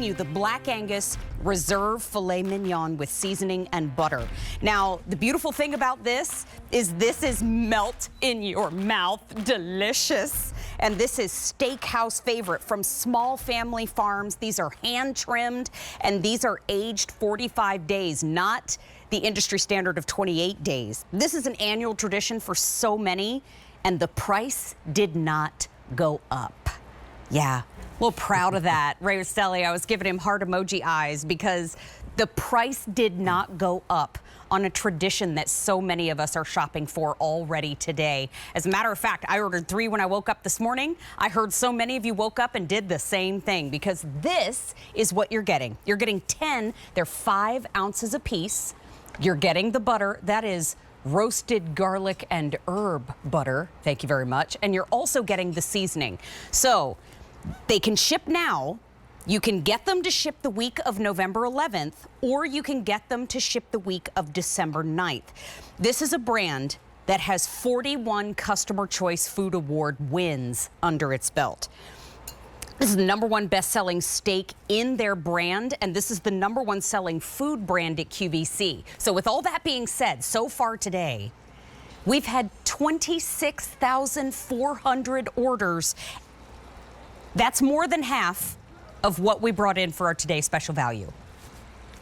The Black Angus Reserve Filet Mignon with seasoning and butter. Now, the beautiful thing about this is melt in your mouth, delicious. And this is steakhouse favorite from small family farms. These are hand trimmed and these are aged 45 days, not the industry standard of 28 days. This is an annual tradition for so many, and the price did not go up. Yeah, a little proud of that. Ray Rastelli, I was giving him heart emoji eyes because the price did not go up on a tradition that so many of us are shopping for already today. As a matter of fact, I ordered 3 when I woke up this morning. I heard so many of you woke up and did the same thing because this is what you're getting. You're getting 10, they're 5 ounces a piece. You're getting the butter, that is roasted garlic and herb butter. Thank you very much. And you're also getting the seasoning. So they can ship now. You can get them to ship the week of November 11th, or you can get them to ship the week of December 9th. This is a brand that has 41 Customer Choice Food Award wins under its belt. This is the #1 best-selling steak in their brand, and this is the #1 selling food brand at QVC. So with all that being said, so far today, we've had 26,400 orders. That's more than half of what we brought in for our today's special value.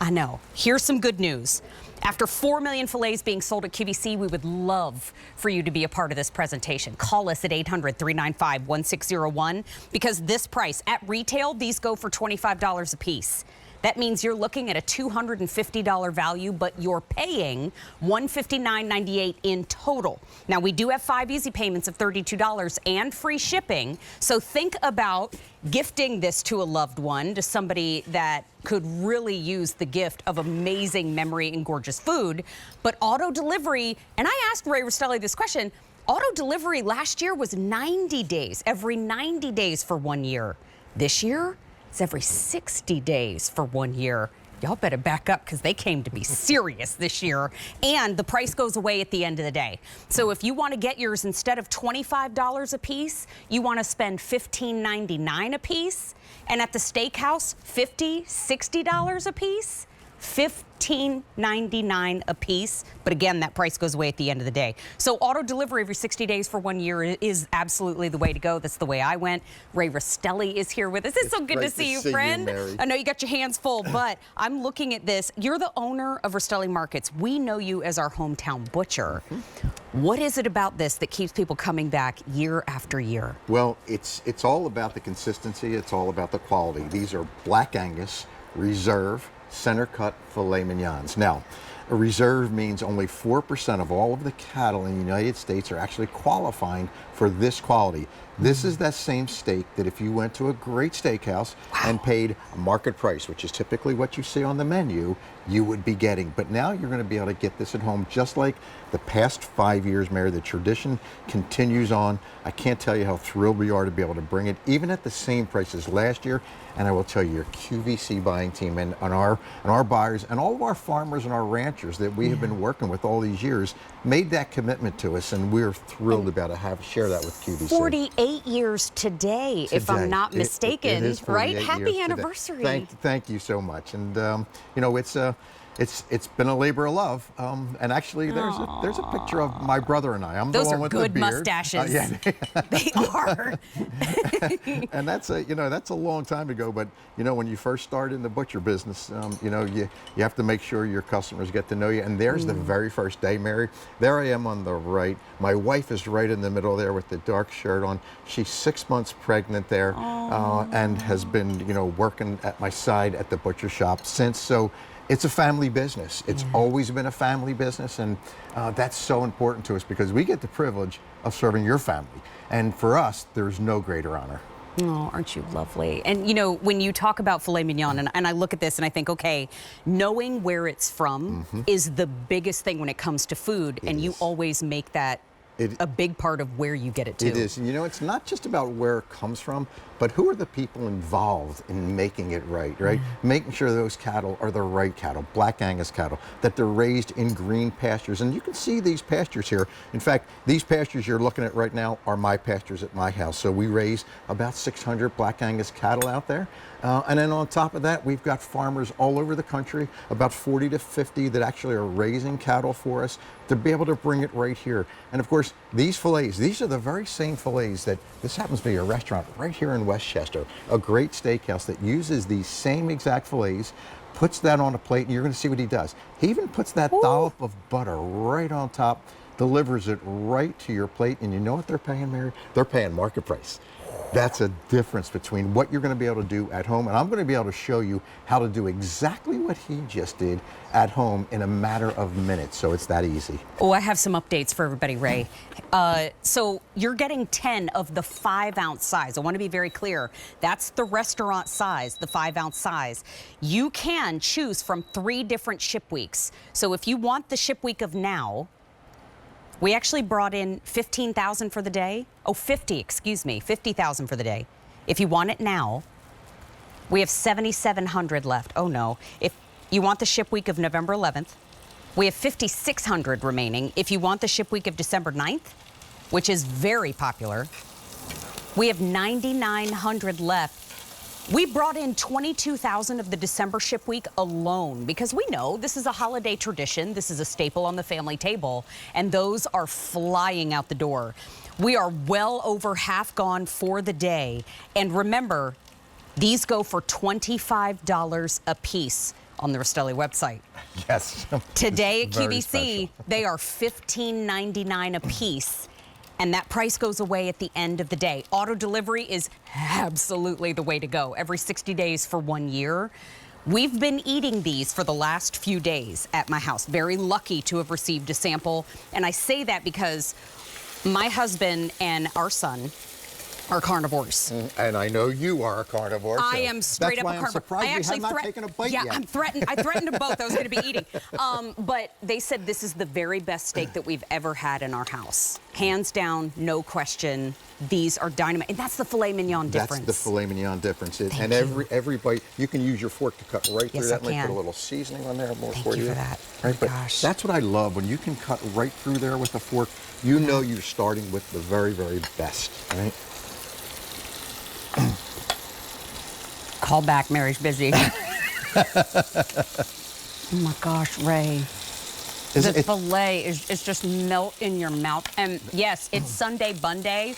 I know. Here's some good news. After 4 million fillets being sold at QVC, we would love for you to be a part of this presentation. Call us at 800-395-1601 because this price at retail, these go for $25 a piece. That means you're looking at a $250 value, but you're paying $159.98 in total. Now, we do have 5 easy payments of $32 and free shipping. So think about gifting this to a loved one, to somebody that could really use the gift of amazing memory and gorgeous food. But auto delivery, and I asked Ray Rastelli this question, auto delivery last year was 90 days, every 90 days for 1 year. This year, it's every 60 days for 1 year. Y'all better back up because they came to be serious this year. And the price goes away at the end of the day. So if you want to get yours instead of $25 a piece, you want to spend $15.99 a piece. And at the steakhouse, $50, $60 a piece. $15.99 a piece. But again, that price goes away at the end of the day. So auto delivery every 60 days for 1 year is absolutely the way to go. That's the way I went. Ray Rastelli is here with us. It's so good to see you, friend. I know you got your hands full, but I'm looking at this. You're the owner of Rastelli Markets. We know you as our hometown butcher. What is it about this that keeps people coming back year after year? Well, it's all about the consistency. It's all about the quality. These are Black Angus Reserve center cut filet mignons. Now, a reserve means only 4% of all of the cattle in the United States are actually qualifying for this quality. This is that same steak that if you went to a great steakhouse and paid a market price, which is typically what you see on the menu, you would be getting. But now you're going to be able to get this at home just like the past 5 years, Mary. The tradition continues on. I can't tell you how thrilled we are to be able to bring it, even at the same price as last year. And I will tell you, your QVC buying team and our buyers and all of our farmers and our ranchers that we have been working with all these years made that commitment to us, and we're thrilled about to share that with QVC. 48 years today, if I'm not mistaken, it is right? Happy anniversary. anniversary. Thank you so much. And you know, it's been a labor of love. And actually, there's a picture of my brother and I. I'm Those the one are with good the beard. mustaches. Yeah. They are. And that's a long time ago. But you know, when you first start in the butcher business, you know, you have to make sure your customers get to know you. And there's the very first day, Mary. There I am on the right. My wife is right in the middle there with the dark shirt on. She's 6 months pregnant there, and has been, you know, working at my side at the butcher shop since. So it's a family business. It's always been a family business, and that's so important to us because we get the privilege of serving your family. And for us, there's no greater honor. Oh, aren't you lovely? And you know, when you talk about filet mignon, and I look at this and I think, okay, knowing where it's from is the biggest thing when it comes to food, and you always make that a big part of where you get it to. It is. And you know, it's not just about where it comes from, but who are the people involved in making it right? Making sure those cattle are the right cattle, Black Angus cattle, that they're raised in green pastures. And you can see these pastures here. In fact, these pastures you're looking at right now are my pastures at my house. So we raise about 600 Black Angus cattle out there. And then on top of that, we've got farmers all over the country, about 40 to 50 that actually are raising cattle for us to be able to bring it right here. And of course, these fillets, these are the very same fillets that, this happens to be a restaurant right here in Westchester, a great steakhouse that uses these same exact fillets, puts that on a plate, and you're going to see what he does. He even puts that dollop of butter right on top, delivers it right to your plate, and you know what they're paying, Mary? They're paying market price. That's a difference between what you're going to be able to do at home, and I'm going to be able to show you how to do exactly what he just did at home in a matter of minutes, so it's that easy. Oh, I have some updates for everybody, Ray. So you're getting 10 of the 5-ounce size. I want to be very clear. That's the restaurant size, the 5-ounce size. You can choose from 3 different ship weeks. So if you want the ship week of now, we actually brought in 15,000 for the day. Oh, 50,000 for the day. If you want it now, we have 7,700 left. Oh no. If you want the ship week of November 11th, we have 5,600 remaining. If you want the ship week of December 9th, which is very popular, we have 9,900 left. We brought in 22,000 of the December ship week alone because we know this is a holiday tradition. This is a staple on the family table, and those are flying out the door. We are well over half gone for the day. And remember, these go for $25 a piece on the Rastelli website. Yes. Today at QVC, special. they are $15.99 a piece. And that price goes away at the end of the day. Auto delivery is absolutely the way to go. Every 60 days for 1 year. We've been eating these for the last few days at my house. Very lucky to have received a sample. And I say that because my husband and our son are carnivores. And I know you are a carnivore. I am straight up a carnivore. I'm surprised you have not taken a bite yet. I threatened them both I was going to be eating. But they said this is the very best steak that we've ever had in our house. Hands down, no question. These are dynamite. And that's the filet mignon difference. That's the filet mignon difference. And every bite, you can use your fork to cut right through that. Let me put a little seasoning on there more for you. Thank you for that. Right, Oh my gosh. That's what I love, when you can cut right through there with a fork. You know you're starting with the very, very best, right? Call back, Mary's busy. Oh my gosh, Ray. The filet is just melt in your mouth. And yes, it's Sunday Bun Day,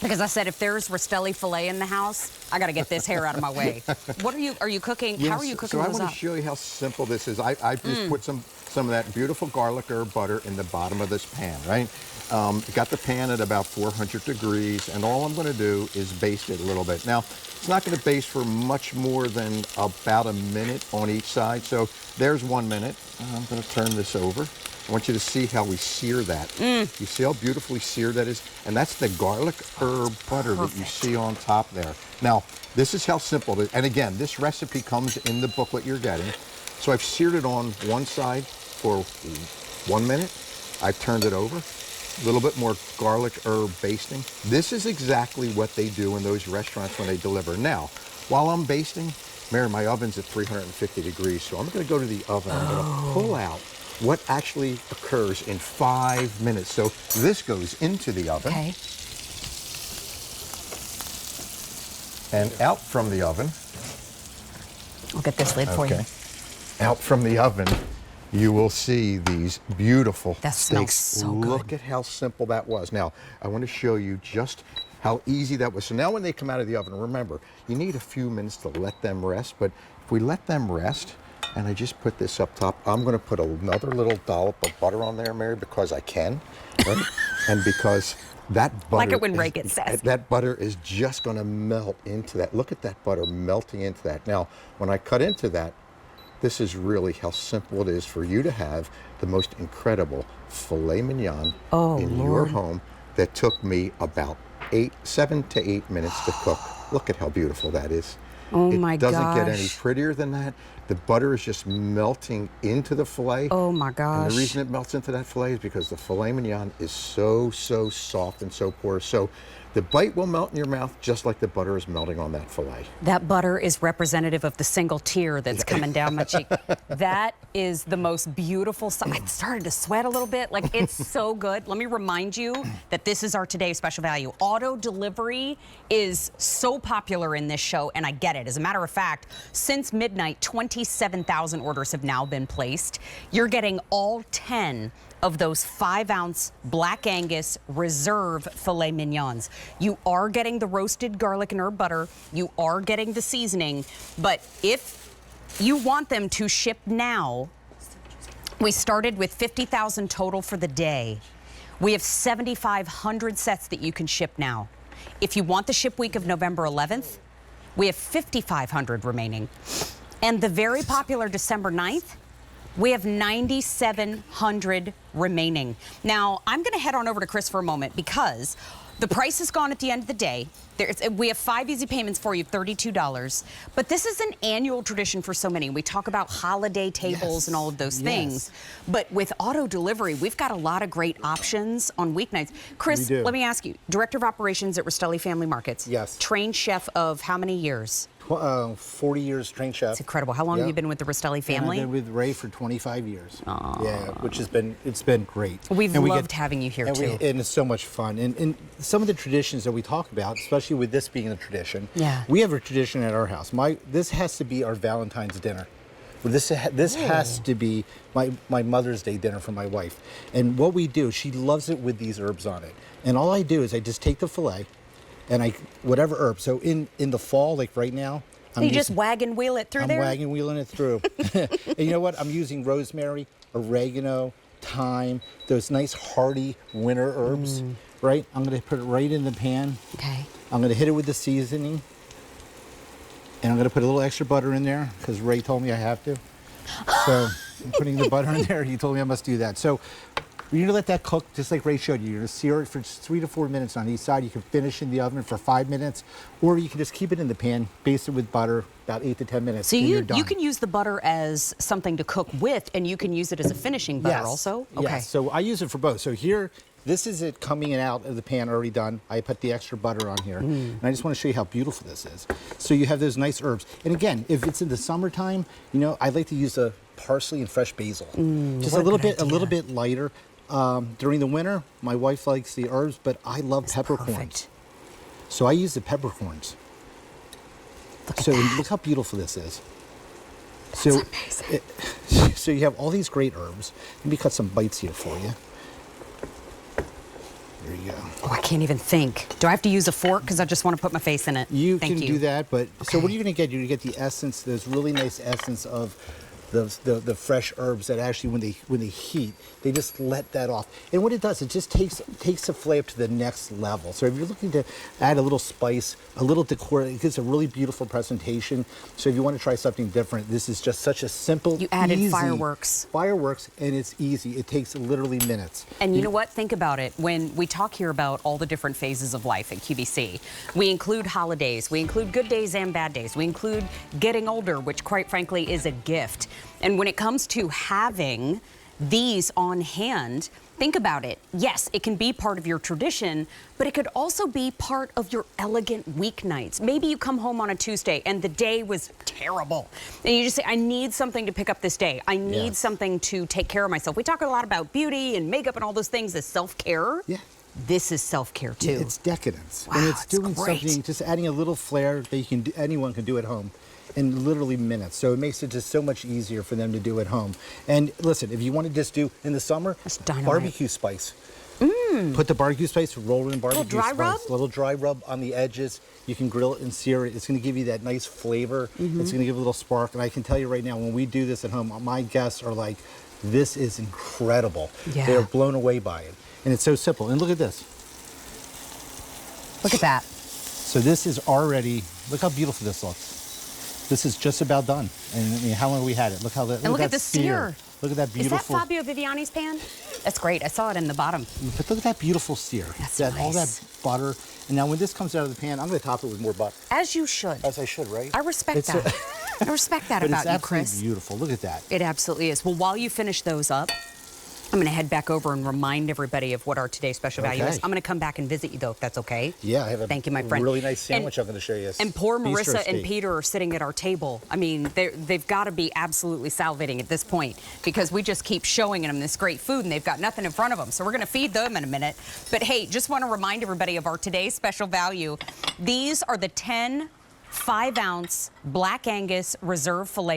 because I said if there's Rastelli filet in the house, I got to get this hair out of my way. What are you cooking? Yes, how are you cooking those So I want up? to show you how simple this is. I just put some of that beautiful garlic herb butter in the bottom of this pan, right? Got the pan at about 400 degrees, and all I'm going to do is baste it a little bit. Now, it's not going to baste for much more than about a minute on each side. So there's 1 minute. I'm going to turn this over. I want you to see how we sear that. You see how beautifully seared that is? And that's the garlic herb butter that you see on top there. Now, this is how simple it is. And again, this recipe comes in the booklet you're getting. So I've seared it on one side for 1 minute. I've turned it over. A little bit more garlic herb basting. This is exactly what they do in those restaurants when they deliver. Now, while I'm basting, Mary, my oven's at 350 degrees, so I'm going to go to the oven. I'm going to pull out what actually occurs in 5 minutes. So this goes into the oven. Okay. And out from the oven. I'll get this lid for you. Out from the oven, you will see these beautiful That smells steaks. so good. Look at how simple that was. Now, I want to show you just how easy that was. So now when they come out of the oven, remember, you need a few minutes to let them rest. But if we let them rest, and I just put this up top, I'm going to put another little dollop of butter on there, Mary, because I can, right? And because that butter, Like it when Ray gets sassy. that butter is just going to melt into that. Look at that butter melting into that. Now, when I cut into that, this is really how simple it is for you to have the most incredible filet mignon in your home that took me about 7 to 8 minutes to cook. Look at how beautiful that is. Oh it my doesn't get any gosh. prettier than that. The butter is just melting into the filet. Oh my And gosh. the reason it melts into that filet is because the filet mignon is so soft and so porous. So the bite will melt in your mouth just like the butter is melting on that filet. That butter is representative of the single tear that's coming down my cheek. That is the most beautiful. I started to sweat a little bit. Like, it's so good. Let me remind you that this is our today's special value. Auto delivery is so popular in this show, and I get it. As a matter of fact, since midnight, 27,000 orders have now been placed. You're getting all 10 of those 5-ounce Black Angus Reserve filet mignons. You are getting the roasted garlic and herb butter. You are getting the seasoning. But if you want them to ship now, we started with 50,000 total for the day. We have 7,500 sets that you can ship now. If you want the ship week of November 11th, we have 5,500 remaining. And the very popular December 9th, we have 9,700 remaining. Now, I'm going to head on over to Chris for a moment because the price is gone at the end of the day. We have 5 easy payments for you, $32. But this is an annual tradition for so many. We talk about holiday tables and all of those things. But with auto delivery, we've got a lot of great options on weeknights. Chris, let me ask you, Director of Operations at Rastelli Family Markets. Yes. Trained chef of how many years? 40 years trained chef. It's incredible. How long have you been with the Rastelli family? I've been with Ray for 25 years. Aww. Yeah, which has been, it's been great. We've loved having you here too. And it's so much fun. And some of the traditions that we talk about, especially with this being a tradition, we have a tradition at our house. This has to be our Valentine's dinner. This has to be my Mother's Day dinner for my wife. And what we do, she loves it with these herbs on it. And all I do is I just take the filet, and whatever herb. So in the fall, like right now, you just wagon wheel it through there? I'm wagon wheeling it through. And you know what? I'm using rosemary, oregano, thyme, those nice hearty winter herbs, right? I'm gonna put it right in the pan. Okay. I'm gonna hit it with the seasoning. And I'm gonna put a little extra butter in there because Ray told me I have to. So I'm putting the butter in there. He told me I must do that. So you're gonna let that cook just like Ray showed you. You're gonna sear it for just 3 to 4 minutes on each side. You can finish in the oven for 5 minutes, or you can just keep it in the pan, baste it with butter, about 8 to 10 minutes. So and you're done. you can use the butter as something to cook with, and you can use it as a finishing butter also? Okay. Yes, so I use it for both. So here, this is it coming out of the pan already done. I put the extra butter on here. And I just want to show you how beautiful this is. So you have those nice herbs. And again, if it's in the summertime, you know, I like to use the parsley and fresh basil. Just a little bit lighter. During the winter, my wife likes the herbs, but I love peppercorns. Perfect. So I use the peppercorns. Look how beautiful this is. So, so you have all these great herbs. Let me cut some bites here for you. There you go. Oh, I can't even think. Do I have to use a fork because I just want to put my face in it? You can do that, but so what are you going to get? You're going to get the essence, this really nice essence of the fresh herbs that actually when they heat, they just let that off. And what it does, it just takes the flavor to the next level. So if you're looking to add a little spice, a little decor, it gives a really beautiful presentation. So if you want to try something different, this is just such a simple, You added easy, fireworks. Fireworks, and it's easy. It takes literally minutes. And you know what? Think about it. When we talk here about all the different phases of life at QVC, we include holidays, we include good days and bad days, we include getting older, which quite frankly is a gift. And when it comes to having these on hand, think about it. Yes, it can be part of your tradition, but it could also be part of your elegant weeknights. Maybe you come home on a Tuesday and the day was terrible. And you just say, I need something to pick up this day. I need something to take care of myself. We talk a lot about beauty and makeup and all those things as self-care. Yeah. This is self-care too. Yeah, it's decadence. Wow, and it's doing great. something, just adding a little flair that you can do, anyone can do at home in literally minutes. So it makes it just so much easier for them to do at home. And listen, if you want to just do in the summer, barbecue spice. Put the barbecue spice, roll in barbecue dry spice. rub? Little dry rub on the edges. You can grill it and sear it. It's going to give you that nice flavor. It's going to give a little spark. And I can tell you right now, when we do this at home, my guests are like, this is incredible. Yeah. They're blown away by it. And it's so simple. And look at this. Look at that. So this is already, look how beautiful this looks. This is just about done. And I mean, how long have we had it? Look how that. And look at that the sear. Look at that beautiful. Is that Fabio Viviani's pan? That's great. I saw it in the bottom. But look at that beautiful sear. That's that, nice. All that butter. And now when this comes out of the pan, I'm going to top it with more butter. As you should. As I should, right? I respect that. I respect that but about it's you, Chris. absolutely beautiful. Look at that. It absolutely is. Well, while you finish those up, I'm going to head back over and remind everybody of what our today's special value is. I'm going to come back and visit you, though, if that's okay. Yeah, I have a Thank you, my friend. really nice sandwich I'm going to show you. And poor Marissa and Peter are sitting at our table. I mean, they've got to be absolutely salivating at this point because we just keep showing them this great food and they've got nothing in front of them. So we're going to feed them in a minute. But hey, just want to remind everybody of our today's special value. These are the 10 5-ounce Black Angus Reserve Filet